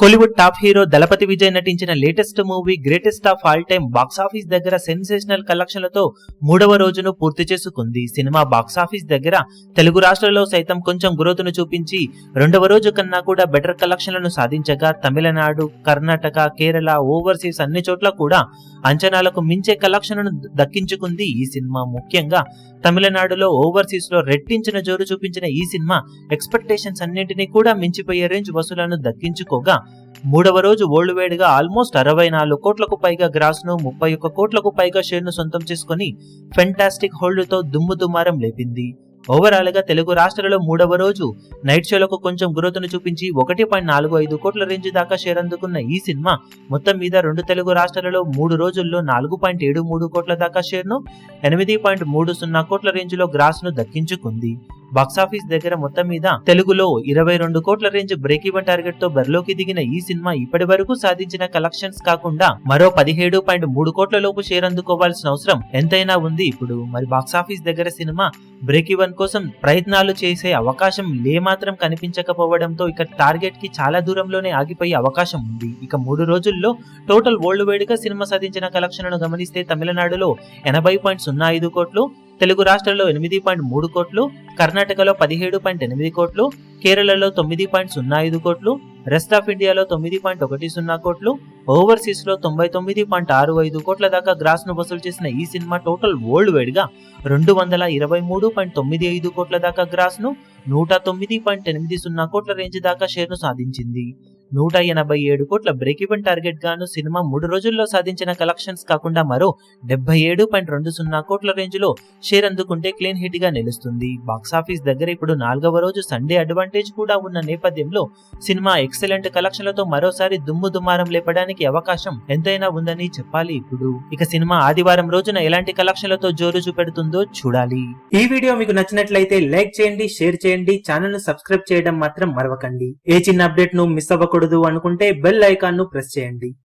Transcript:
Kollywood top hero దళపతి విజయ్ నటించిన latest movie greatest of all time box office దగ్గర sensational కలెక్షన్లతో మూడవ రోజును పూర్తి చేసుకుంది. సినిమా బాక్సాఫీస్ దగ్గర తెలుగు రాష్ట్రాల్లో సైతం కొంచెం గ్రోత్ను చూపించి రెండవ రోజు కన్నా కూడా బెటర్ కలెక్షన్లను సాధించగా తమిళనాడు, కర్ణాటక, కేరళ, ఓవర్సీస్ అన్ని చోట్ల కూడా అంచనాలకు మించే కలెక్షన్లను దక్కించుకుంది ఈ సినిమా. ముఖ్యంగా తమిళనాడులో, ఓవర్సీస్ లో రెట్టించిన జోరు చూపించిన ఈ సినిమా ఎక్స్పెక్టేషన్స్ అన్నింటినీ కూడా మించిపోయే రేంజ్ వసూలను దక్కించుకోగా మూడవ రోజు వరల్డ్ వైడ్ గా ఆల్మోస్ట్ 64 కోట్లకు పైగా గ్రాస్ ను, 31 కోట్లకు పైగా షేర్ ను సొంతం చేసుకుని ఫెంటాస్టిక్ హోల్డ్ తో దుమ్ముదుమారం లేపింది. ఓవరాల్ గా తెలుగు రాష్ట్రాలలో మూడవ రోజు నైట్ షోలకు కొంచెం గ్రోత్ ను చూపించి 1.45 కోట్ల రేంజ్ దాకా షేర్ అందుకున్న ఈ సినిమా మొత్తం మీద రెండు తెలుగు రాష్ట్రాలలో 3 రోజుల్లో 4.73 కోట్ల దాకా షేర్ ను, 8.30 కోట్ల రేంజ్ లో గ్రాస్ ను దక్కించుకుంది. బాక్సాఫీస్ దగ్గర మొత్తం మీద తెలుగులో 22 కోట్ల రేంజ్ బ్రేక్ ఈవెన్ టార్గెట్ తో బరిలోకి దిగిన ఈ సినిమా ఇప్పటి వరకు సాధించిన కలెక్షన్స్ కాకుండా మరో 17.3 కోట్ల లోపు షేర్ అందుకోవాల్సిన అవసరం ఎంతైనా ఉంది. ఇప్పుడు మరి బాక్సాఫీస్ దగ్గర సినిమా బ్రేక్ ఈవెన్ కోసం ప్రయత్నాలు చేసే అవకాశం లేమాత్రం కనిపించకపోవడంతో ఇక టార్గెట్ కి చాలా దూరంలోనే ఆగిపోయే అవకాశం ఉంది. ఇక 3 రోజుల్లో టోటల్ వరల్డ్ వైడ్ గా సినిమా సాధించిన కలెక్షన్లను గమనిస్తే తమిళనాడులో 80.05 కోట్లు, తెలుగు రాష్ట్రాల్లో 8.3 కోట్లు, కర్ణాటకలో 17.8 కోట్లు, కేరళలో 9.05 కోట్లు, రెస్ట్ ఆఫ్ ఇండియాలో 9.10 కోట్లు, ఓవర్సీస్ లో 99.65 కోట్ల దాకా గ్రాస్ ను వసూలు చేసిన ఈ సినిమా టోటల్ వరల్డ్ వైడ్ గా 223.95 కోట్ల దాకా గ్రాస్ ను, 109.80 కోట్ల రేంజ్ దాకా షేర్ ను సాధించింది. 187 కోట్ల బ్రేక్ ఈవెన్ టార్గెట్ గాను సినిమా 3 రోజుల్లో సాధించిన కలెక్షన్స్ కాకుండా మరో 77.20 కోట్ల రేంజ్ లో షేర్ అందుకుంటే క్లీన్ హిట్ గా నిలుస్తుంది. బాక్సాఫీస్ దగ్గర ఇప్పుడు 4వ రోజు సండే అడ్వాంటేజ్ కూడా ఉన్న నేపథ్యంలో సినిమా ఎక్సలెంట్ కలెక్షన్లతో మరోసారి దుమ్ముదుమారం లేపడానికి అవకాశం ఎంతైనా ఉందని చెప్పాలి. ఇప్పుడు ఇక సినిమా ఆదివారం రోజున ఎలాంటి కలెక్షన్లతో జోరు చూపెడుతుందో చూడాలి. ఈ వీడియో మీకు నచ్చినట్లయితే లైక్ చేయండి, షేర్ చేయండి, ఛానల్ ను సబ్స్క్రైబ్ చేయడం మాత్రం మరవకండి. ఏ చిన్న అప్డేట్ ను మిస్ అవ్వకూడదు అనుకుంటే బెల్ ఐకాన్ ను ప్రెస్ చేయండి.